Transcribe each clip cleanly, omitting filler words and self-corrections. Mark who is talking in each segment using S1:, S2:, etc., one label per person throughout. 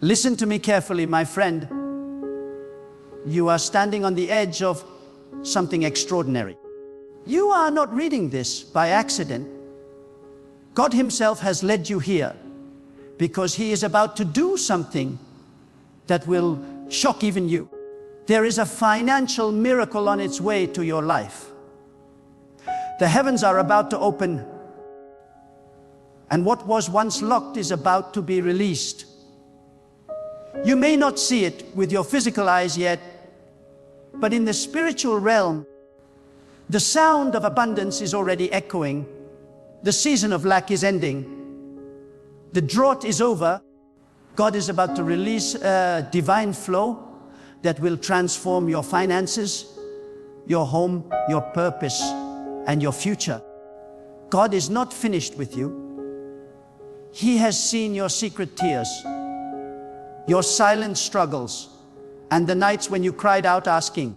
S1: Listen to me carefully, my friend. You are standing on the edge of something extraordinary. You are not reading this by accident. God Himself has led you here because He is about to do something that will shock even you. There is a financial miracle on its way to your life. The heavens are about to open, and what was once locked is about to be released. You may not see it with your physical eyes yet, but in the spiritual realm, the sound of abundance is already echoing. The season of lack is ending. The drought is over. God is about to release a divine flow that will transform your finances, your home, your purpose, and your future. God is not finished with you. He has seen your secret tears, your silent struggles, and the nights when you cried out asking,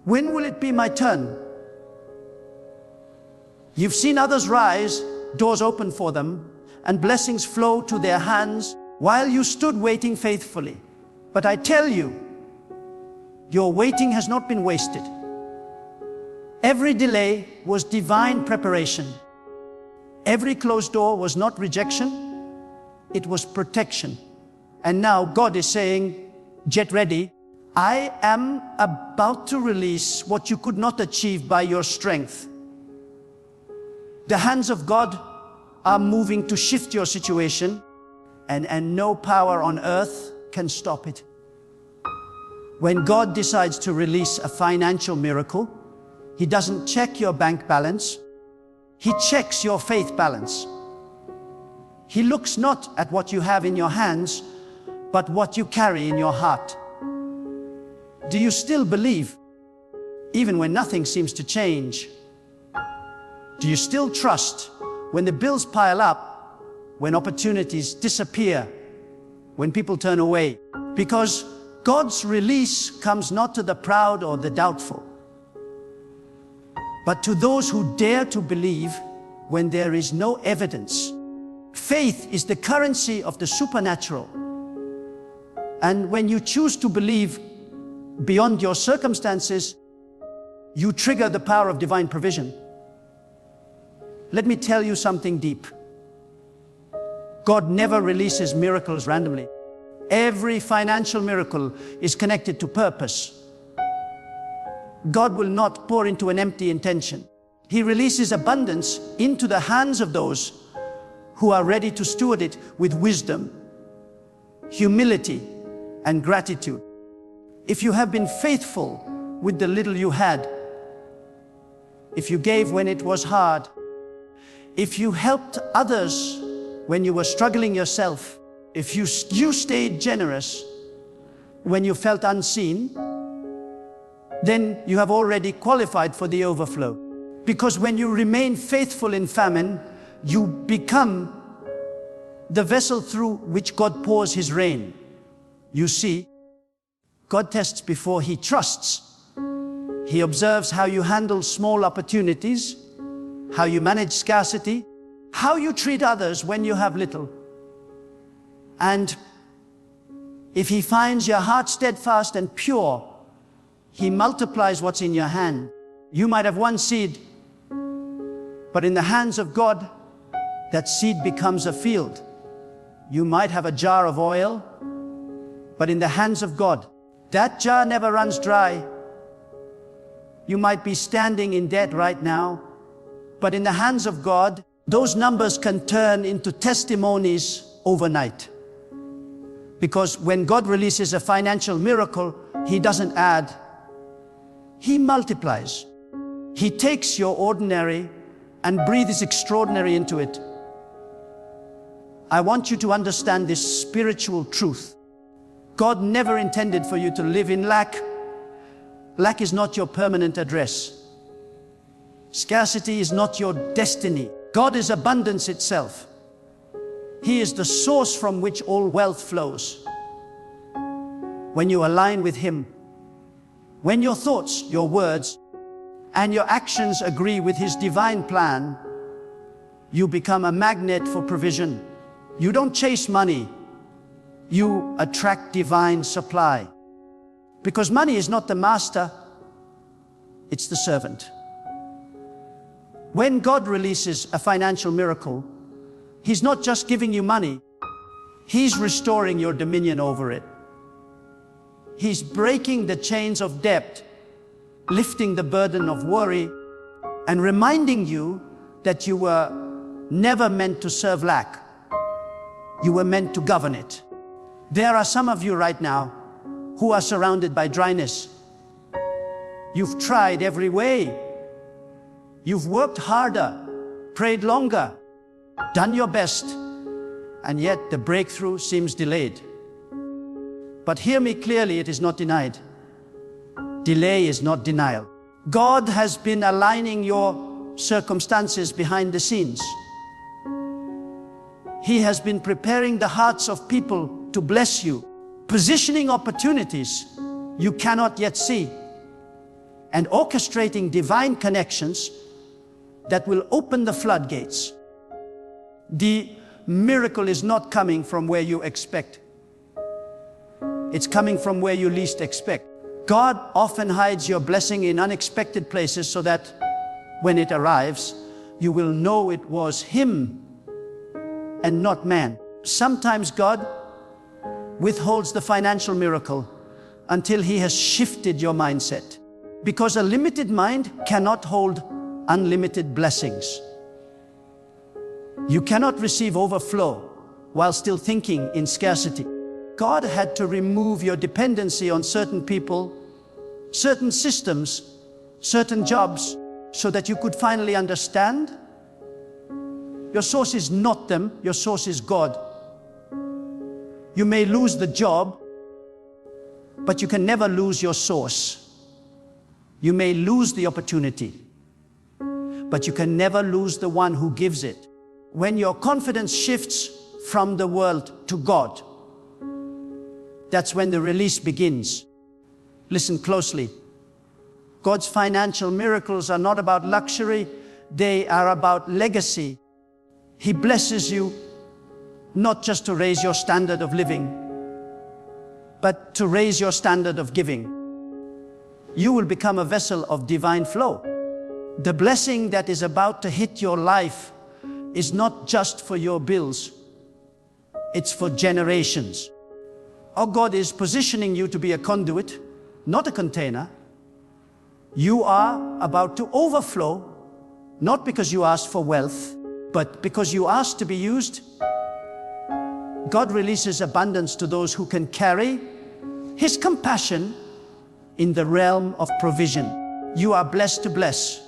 S1: "When will it be my turn?" You've seen others rise, doors open for them, and blessings flow to their hands while you stood waiting faithfully. But I tell you, your waiting has not been wasted. Every delay was divine preparation. Every closed door was not rejection, it was protection. And now God is saying, get ready. I am about to release what you could not achieve by your strength. The hands of God are moving to shift your situation, and no power on earth can stop it. When God decides to release a financial miracle, He doesn't check your bank balance. He checks your faith balance. He looks not at what you have in your hands, but what you carry in your heart. Do you still believe, even when nothing seems to change? Do you still trust when the bills pile up, when opportunities disappear, when people turn away? Because God's release comes not to the proud or the doubtful, but to those who dare to believe when there is no evidence. Faith is the currency of the supernatural. And when you choose to believe beyond your circumstances, you trigger the power of divine provision. Let me tell you something deep. God never releases miracles randomly. Every financial miracle is connected to purpose. God will not pour into an empty intention. He releases abundance into the hands of those who are ready to steward it with wisdom, humility, and gratitude. If you have been faithful with the little you had, if you gave when it was hard, if you helped others when you were struggling yourself, if you stayed generous when you felt unseen, then you have already qualified for the overflow. Because when you remain faithful in famine, you become the vessel through which God pours His rain. You see, God tests before He trusts. He observes how you handle small opportunities, how you manage scarcity, how you treat others when you have little. And if He finds your heart steadfast and pure, He multiplies what's in your hand. You might have one seed, but in the hands of God, that seed becomes a field. You might have a jar of oil, but in the hands of God, that jar never runs dry. You might be standing in debt right now, but in the hands of God, those numbers can turn into testimonies overnight. Because when God releases a financial miracle, He doesn't add, He multiplies. He takes your ordinary and breathes extraordinary into it. I want you to understand this spiritual truth. God never intended for you to live in lack. Lack is not your permanent address. Scarcity is not your destiny. God is abundance itself. He is the source from which all wealth flows. When you align with Him, when your thoughts, your words, and your actions agree with His divine plan, you become a magnet for provision. You don't chase money, you attract divine supply. Because money is not the master, it's the servant. When God releases a financial miracle, He's not just giving you money, He's restoring your dominion over it. He's breaking the chains of debt, lifting the burden of worry, and reminding you that you were never meant to serve lack. You were meant to govern it. There are some of you right now who are surrounded by dryness. You've tried every way. You've worked harder, prayed longer, done your best, and yet the breakthrough seems delayed. But hear me clearly, it is not denied. Delay is not denial. God has been aligning your circumstances behind the scenes. He has been preparing the hearts of people to bless you, positioning opportunities you cannot yet see, and orchestrating divine connections that will open the floodgates. The miracle is not coming from where you expect. It's coming from where you least expect. God often hides your blessing in unexpected places so that when it arrives, you will know it was Him and not man. Sometimes God withholds the financial miracle until He has shifted your mindset. Because a limited mind cannot hold unlimited blessings. You cannot receive overflow while still thinking in scarcity. God had to remove your dependency on certain people, certain systems, certain jobs, so that you could finally understand your source is not them, your source is God. You may lose the job, but you can never lose your source. You may lose the opportunity, but you can never lose the one who gives it. When your confidence shifts from the world to God, that's when the release begins. Listen closely. God's financial miracles are not about luxury, they are about legacy. He blesses you not just to raise your standard of living, but to raise your standard of giving. You will become a vessel of divine flow. The blessing that is about to hit your life is not just for your bills, it's for generations. Our God is positioning you to be a conduit, not a container. You are about to overflow, not because you asked for wealth, but because you asked to be used. God releases abundance to those who can carry His compassion in the realm of provision. You are blessed to bless.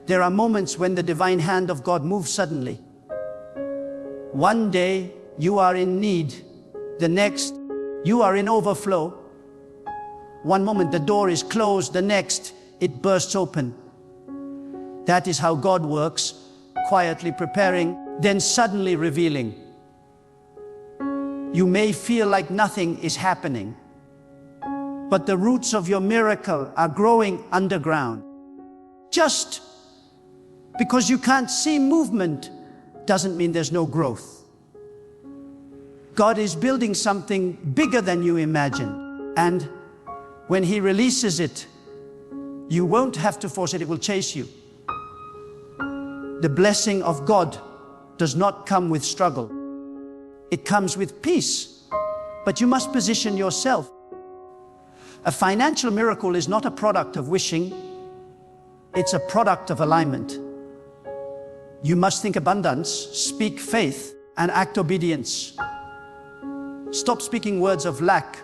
S1: There are moments when the divine hand of God moves suddenly. One day you are in need, the next you are in overflow. One moment the door is closed, the next it bursts open. That is how God works, quietly preparing, then suddenly revealing. You may feel like nothing is happening, but the roots of your miracle are growing underground. Just because you can't see movement doesn't mean there's no growth. God is building something bigger than you imagine. And when He releases it, you won't have to force it, it will chase you. The blessing of God does not come with struggle. It comes with peace, but you must position yourself. A financial miracle is not a product of wishing, it's a product of alignment. You must think abundance, speak faith, and act obedience. Stop speaking words of lack.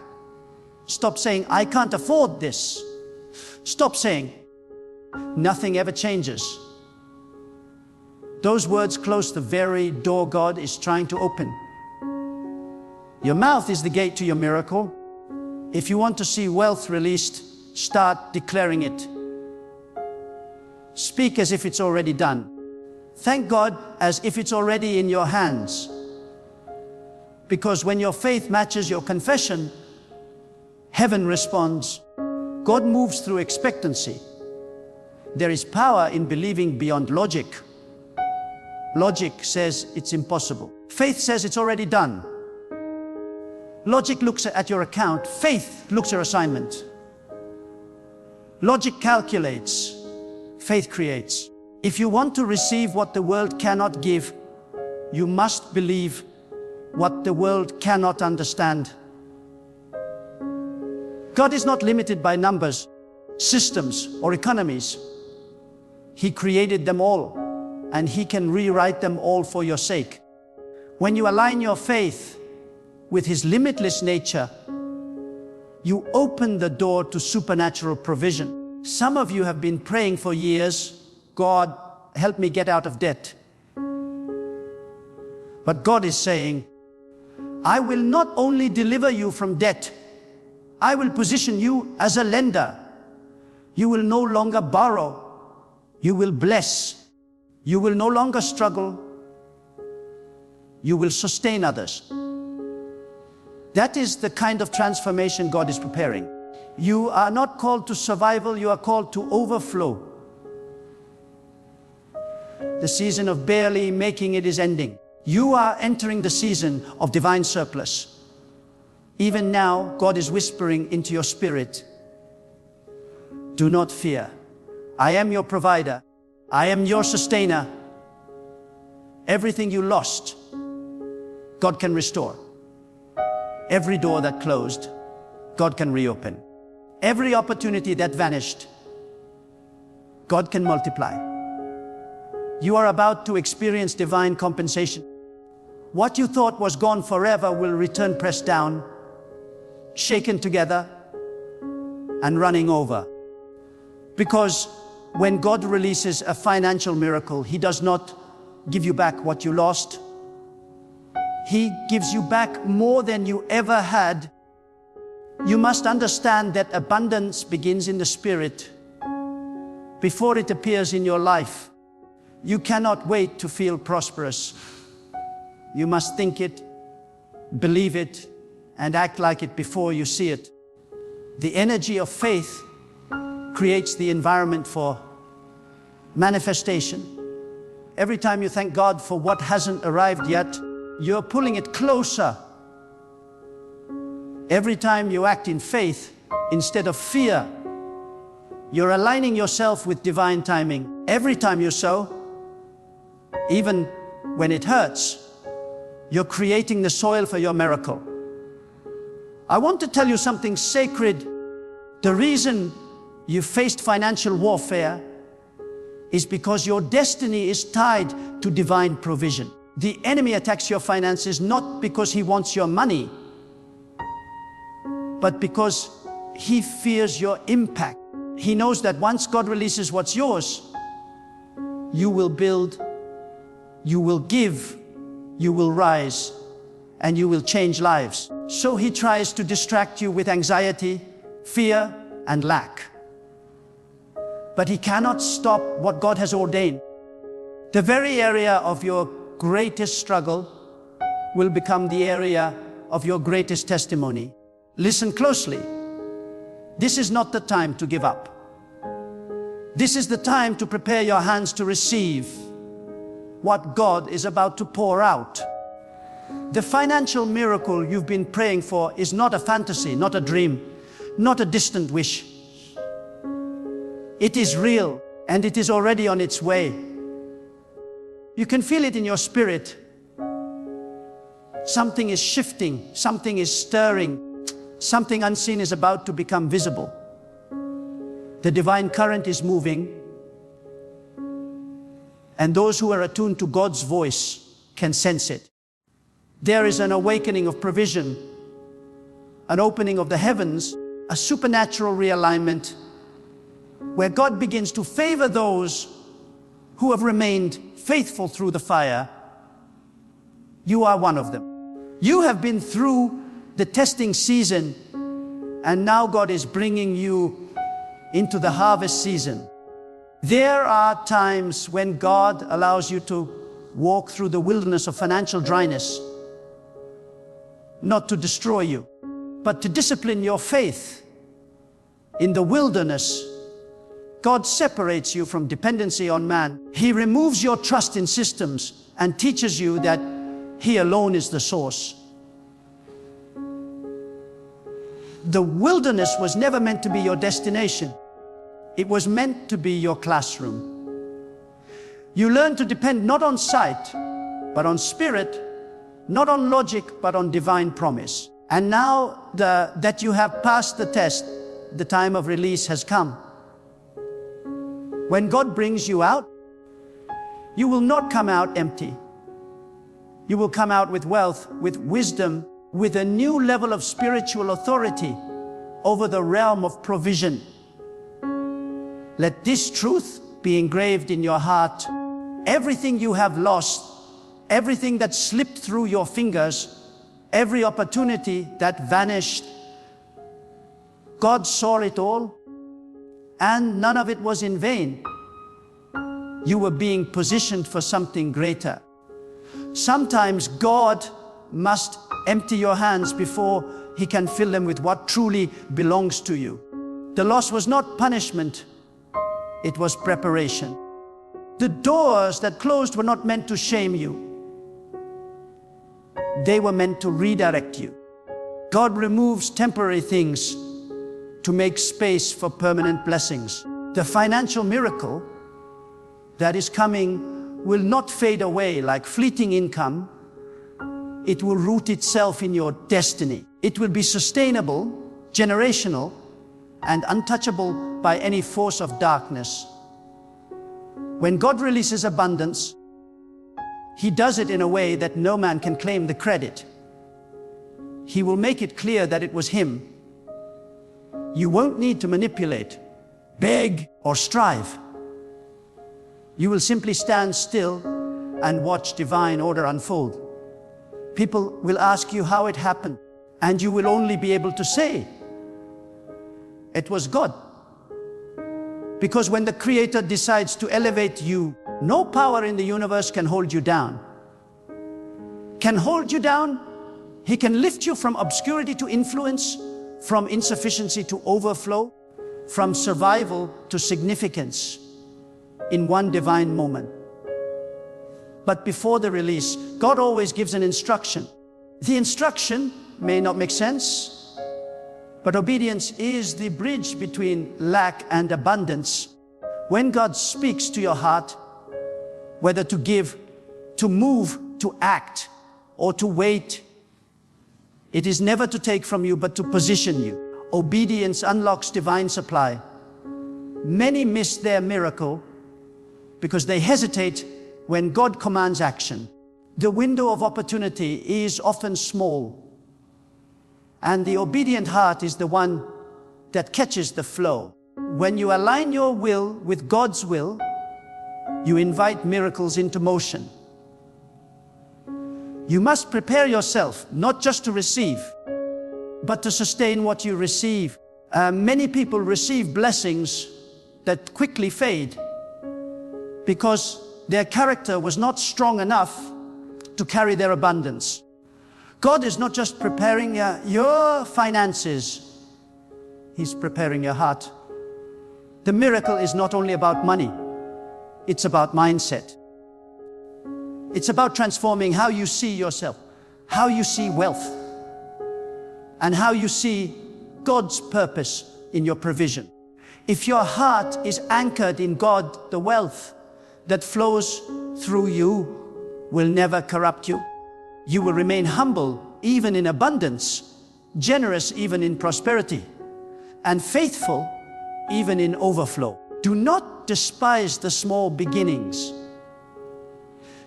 S1: Stop saying, I can't afford this. Stop saying, nothing ever changes. Those words close the very door God is trying to open. Your mouth is the gate to your miracle. If you want to see wealth released, start declaring it. Speak as if it's already done. Thank God as if it's already in your hands. Because when your faith matches your confession, heaven responds. God moves through expectancy. There is power in believing beyond logic. Logic says it's impossible. Faith says it's already done. Logic looks at your account. Faith looks at your assignment. Logic calculates. Faith creates. If you want to receive what the world cannot give, you must believe what the world cannot understand. God is not limited by numbers, systems, or economies. He created them all, and He can rewrite them all for your sake. When you align your faith with His limitless nature, you open the door to supernatural provision. Some of you have been praying for years, God, help me get out of debt. But God is saying, I will not only deliver you from debt, I will position you as a lender. You will no longer borrow. You will bless. You will no longer struggle. You will sustain others. That is the kind of transformation God is preparing. You are not called to survival, you are called to overflow. The season of barely making it is ending. You are entering the season of divine surplus. Even now, God is whispering into your spirit, do not fear. I am your provider. I am your sustainer. Everything you lost, God can restore. Every door that closed, God can reopen. Every opportunity that vanished, God can multiply. You are about to experience divine compensation. What you thought was gone forever will return pressed down, shaken together, and running over. Because when God releases a financial miracle, He does not give you back what you lost. He gives you back more than you ever had. You must understand that abundance begins in the spirit before it appears in your life. You cannot wait to feel prosperous. You must think it, believe it, and act like it before you see it. The energy of faith creates the environment for manifestation. Every time you thank God for what hasn't arrived yet, you're pulling it closer. Every time you act in faith instead of fear, you're aligning yourself with divine timing. Every time you sow, even when it hurts, you're creating the soil for your miracle. I want to tell you something sacred. The reason you faced financial warfare is because your destiny is tied to divine provision. The enemy attacks your finances not because he wants your money, but because he fears your impact. He knows that once God releases what's yours, you will build, you will give, you will rise, and you will change lives. So he tries to distract you with anxiety, fear, and lack. But he cannot stop what God has ordained. The very area of your greatest struggle will become the area of your greatest testimony. Listen closely. This is not the time to give up. This is the time to prepare your hands to receive what God is about to pour out. The financial miracle you've been praying for is not a fantasy, not a dream, not a distant wish. It is real, and it is already on its way. You can feel it in your spirit. Something is shifting, something is stirring, something unseen is about to become visible. The divine current is moving, and those who are attuned to God's voice can sense it. There is an awakening of provision, an opening of the heavens, a supernatural realignment where God begins to favor those who have remained faithful through the fire. You are one of them. You have been through the testing season, and now God is bringing you into the harvest season. There are times when God allows you to walk through the wilderness of financial dryness, not to destroy you, but to discipline your faith. In the wilderness, God separates you from dependency on man. He removes your trust in systems and teaches you that He alone is the source. The wilderness was never meant to be your destination. It was meant to be your classroom. You learn to depend not on sight, but on spirit, not on logic, but on divine promise. And now that you have passed the test, the time of release has come. When God brings you out, you will not come out empty. You will come out with wealth, with wisdom, with a new level of spiritual authority over the realm of provision. Let this truth be engraved in your heart. Everything you have lost, everything that slipped through your fingers, every opportunity that vanished, God saw it all, and none of it was in vain. You were being positioned for something greater. Sometimes God must empty your hands before He can fill them with what truly belongs to you. The loss was not punishment, it was preparation. The doors that closed were not meant to shame you. They were meant to redirect you. God removes temporary things to make space for permanent blessings. The financial miracle that is coming will not fade away like fleeting income. It will root itself in your destiny. It will be sustainable, generational, and untouchable by any force of darkness. When God releases abundance, He does it in a way that no man can claim the credit. He will make it clear that it was Him. You won't need to manipulate, beg, or strive. You will simply stand still and watch divine order unfold. People will ask you how it happened, and you will only be able to say, it was God. Because when the Creator decides to elevate you, no power in the universe can hold you down. Can hold you down? He can lift you from obscurity to influence, from insufficiency to overflow, from survival to significance in one divine moment. But before the release, God always gives an instruction. The instruction may not make sense, but obedience is the bridge between lack and abundance. When God speaks to your heart, whether to give, to move, to act, or to wait, it is never to take from you, but to position you. Obedience unlocks divine supply. Many miss their miracle because they hesitate when God commands action. The window of opportunity is often small, and the obedient heart is the one that catches the flow. When you align your will with God's will, you invite miracles into motion. You must prepare yourself, not just to receive, but to sustain what you receive. Many people receive blessings that quickly fade because their character was not strong enough to carry their abundance. God is not just preparing your finances, He's preparing your heart. The miracle is not only about money, it's about mindset. It's about transforming how you see yourself, how you see wealth, and how you see God's purpose in your provision. If your heart is anchored in God, the wealth that flows through you will never corrupt you. You will remain humble even in abundance, generous even in prosperity, and faithful even in overflow. Do not despise the small beginnings.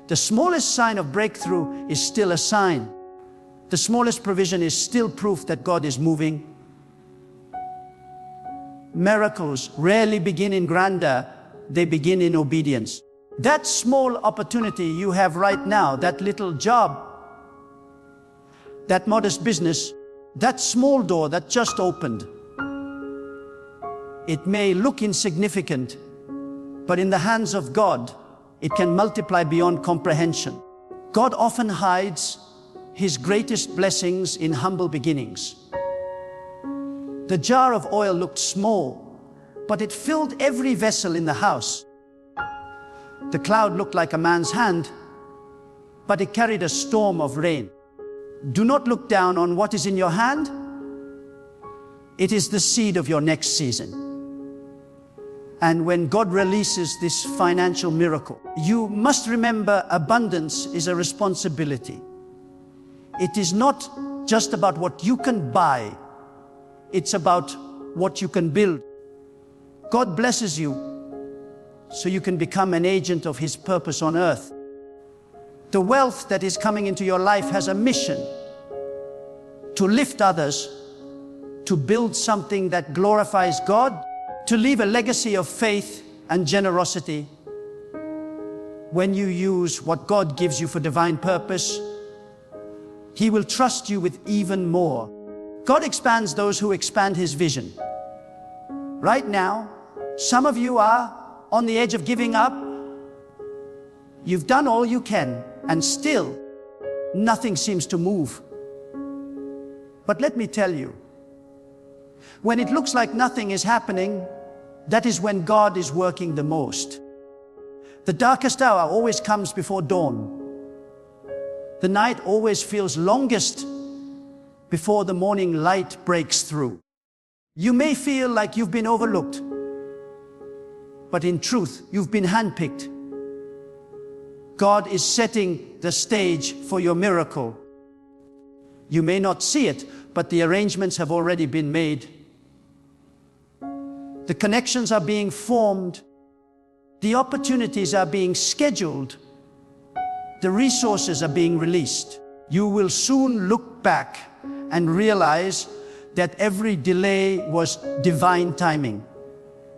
S1: The smallest sign of breakthrough is still a sign. The smallest provision is still proof that God is moving. Miracles rarely begin in grandeur, they begin in obedience. That small opportunity you have right now, that little job, that modest business, that small door that just opened, it may look insignificant, but in the hands of God, it can multiply beyond comprehension. God often hides His greatest blessings in humble beginnings. The jar of oil looked small, but it filled every vessel in the house. The cloud looked like a man's hand, but it carried a storm of rain. Do not look down on what is in your hand. It is the seed of your next season. And when God releases this financial miracle, you must remember abundance is a responsibility. It is not just about what you can buy. It's about what you can build. God blesses you so you can become an agent of His purpose on earth. The wealth that is coming into your life has a mission to lift others, to build something that glorifies God, to leave a legacy of faith and generosity. When you use what God gives you for divine purpose, He will trust you with even more. God expands those who expand His vision. Right now, some of you are on the edge of giving up. You've done all you can, and still, nothing seems to move. But let me tell you, when it looks like nothing is happening, that is when God is working the most. The darkest hour always comes before dawn. The night always feels longest before the morning light breaks through. You may feel like you've been overlooked, but in truth, you've been handpicked. God is setting the stage for your miracle. You may not see it, but the arrangements have already been made. The connections are being formed. The opportunities are being scheduled. The resources are being released. You will soon look back and realize that every delay was divine timing.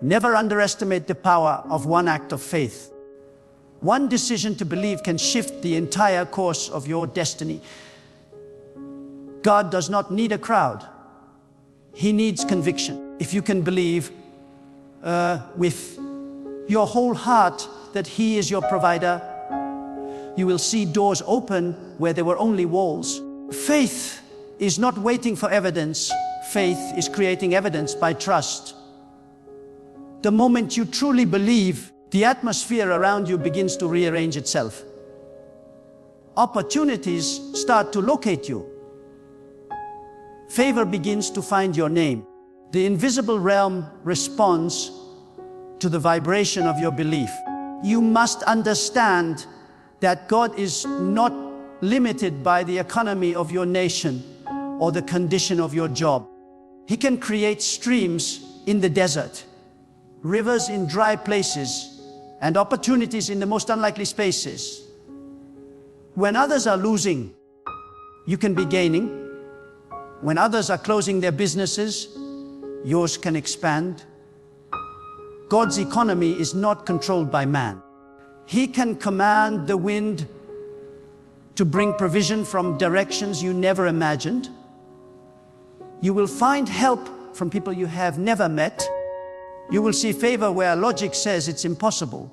S1: Never underestimate the power of one act of faith. One decision to believe can shift the entire course of your destiny. God does not need a crowd. He needs conviction. If you can believe with your whole heart that He is your provider, you will see doors open where there were only walls. Faith is not waiting for evidence. Faith is creating evidence by trust. The moment you truly believe, the atmosphere around you begins to rearrange itself. Opportunities start to locate you. Favor begins to find your name. The invisible realm responds to the vibration of your belief. You must understand that God is not limited by the economy of your nation or the condition of your job. He can create streams in the desert, rivers in dry places, and opportunities in the most unlikely spaces. When others are losing, you can be gaining. When others are closing their businesses, yours can expand. God's economy is not controlled by man. He can command the wind to bring provision from directions you never imagined. You will find help from people you have never met. You will see favor where logic says it's impossible.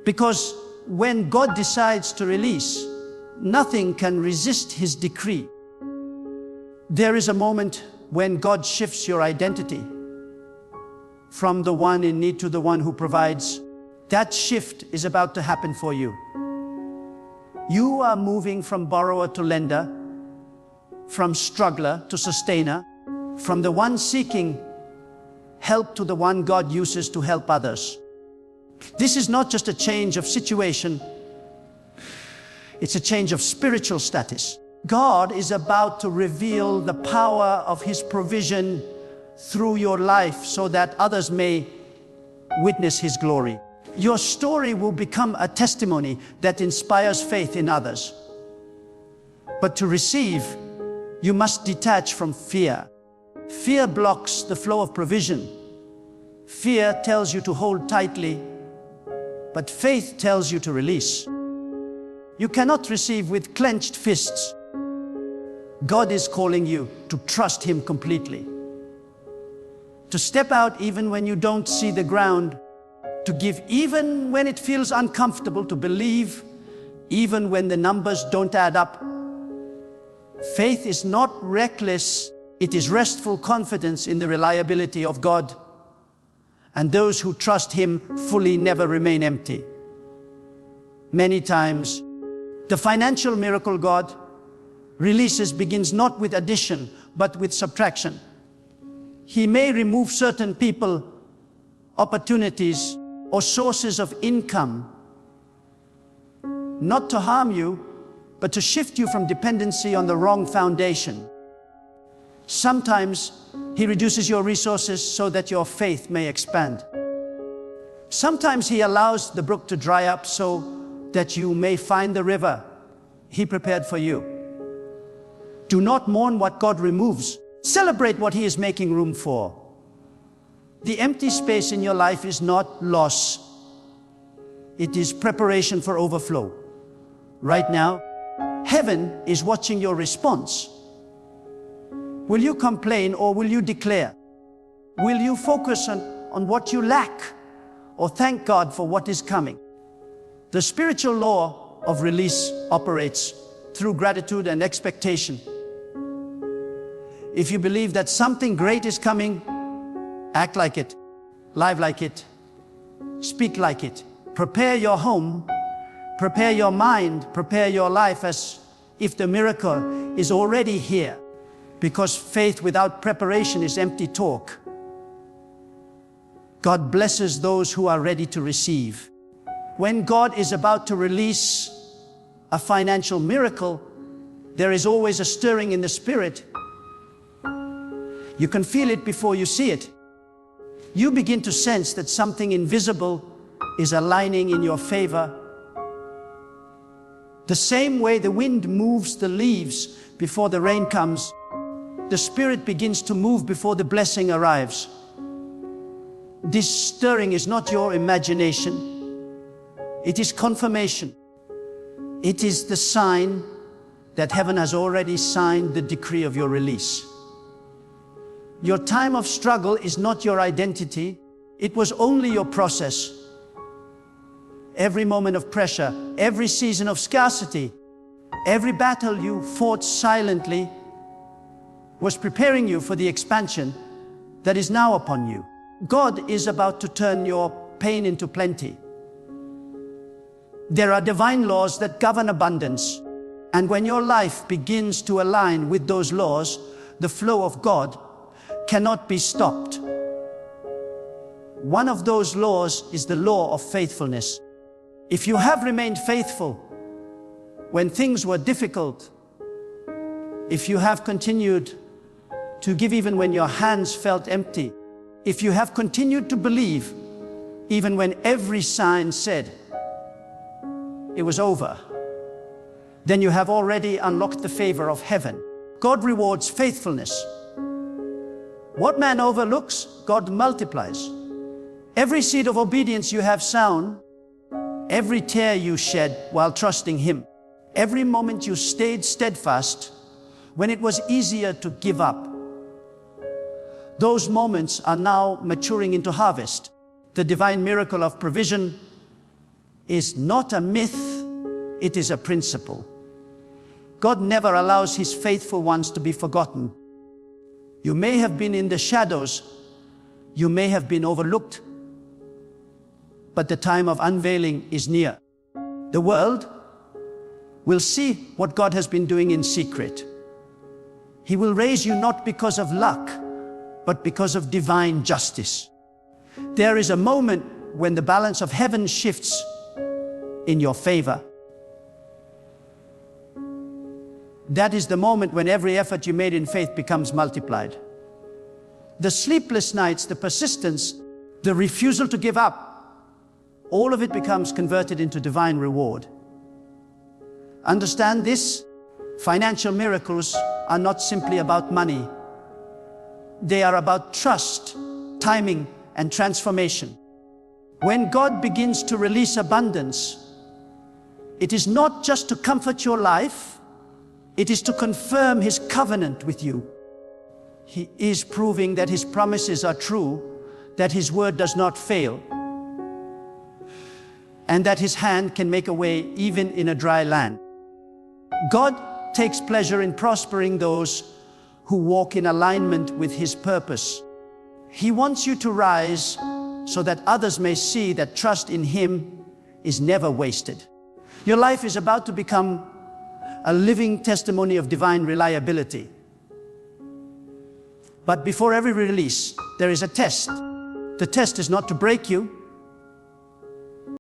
S1: Because when God decides to release, nothing can resist His decree. There is a moment when God shifts your identity from the one in need to the one who provides. That shift is about to happen for you. You are moving from borrower to lender, from struggler to sustainer, from the one seeking help to the one God uses to help others. This is not just a change of situation, it's a change of spiritual status. God is about to reveal the power of His provision through your life so that others may witness His glory. Your story will become a testimony that inspires faith in others. But to receive, you must detach from fear. Fear blocks the flow of provision. Fear tells you to hold tightly, but faith tells you to release. You cannot receive with clenched fists. God is calling you to trust Him completely. To step out even when you don't see the ground. To give even when it feels uncomfortable. To believe even when the numbers don't add up. Faith is not reckless. It is restful confidence in the reliability of God. And those who trust Him fully never remain empty. Many times, the financial miracle God releases begins not with addition, but with subtraction. He may remove certain people, opportunities, or sources of income, not to harm you, but to shift you from dependency on the wrong foundation. Sometimes He reduces your resources so that your faith may expand. Sometimes He allows the brook to dry up so that you may find the river He prepared for you. Do not mourn what God removes. Celebrate what He is making room for. The empty space in your life is not loss. It is preparation for overflow. Right now, heaven is watching your response. Will you complain or will you declare? Will you focus on what you lack or thank God for what is coming? The spiritual law of release operates through gratitude and expectation. If you believe that something great is coming, act like it, live like it, speak like it. Prepare your home, prepare your mind, prepare your life as if the miracle is already here. Because faith without preparation is empty talk. God blesses those who are ready to receive. When God is about to release a financial miracle, there is always a stirring in the spirit. You can feel it before you see it. You begin to sense that something invisible is aligning in your favor. The same way the wind moves the leaves before the rain comes, the Spirit begins to move before the blessing arrives. This stirring is not your imagination. It is confirmation. It is the sign that heaven has already signed the decree of your release. Your time of struggle is not your identity. It was only your process. Every moment of pressure, every season of scarcity, every battle you fought silently was preparing you for the expansion that is now upon you. God is about to turn your pain into plenty. There are divine laws that govern abundance, and when your life begins to align with those laws, the flow of God cannot be stopped. One of those laws is the law of faithfulness. If you have remained faithful when things were difficult, if you have continued to give even when your hands felt empty, if you have continued to believe even when every sign said it was over, then you have already unlocked the favor of heaven. God rewards faithfulness. What man overlooks, God multiplies. Every seed of obedience you have sown, every tear you shed while trusting Him, every moment you stayed steadfast when it was easier to give up, those moments are now maturing into harvest. The divine miracle of provision is not a myth, it is a principle. God never allows His faithful ones to be forgotten. You may have been in the shadows, you may have been overlooked, but the time of unveiling is near. The world will see what God has been doing in secret. He will raise you not because of luck, but because of divine justice. There is a moment when the balance of heaven shifts in your favor. That is the moment when every effort you made in faith becomes multiplied. The sleepless nights, the persistence, the refusal to give up, all of it becomes converted into divine reward. Understand this: financial miracles are not simply about money. They are about trust, timing, and transformation. When God begins to release abundance, it is not just to comfort your life, it is to confirm His covenant with you. He is proving that His promises are true, that His word does not fail, and that His hand can make a way even in a dry land. God takes pleasure in prospering those who walk in alignment with His purpose. He wants you to rise so that others may see that trust in Him is never wasted. Your life is about to become a living testimony of divine reliability. But before every release, there is a test. The test is not to break you,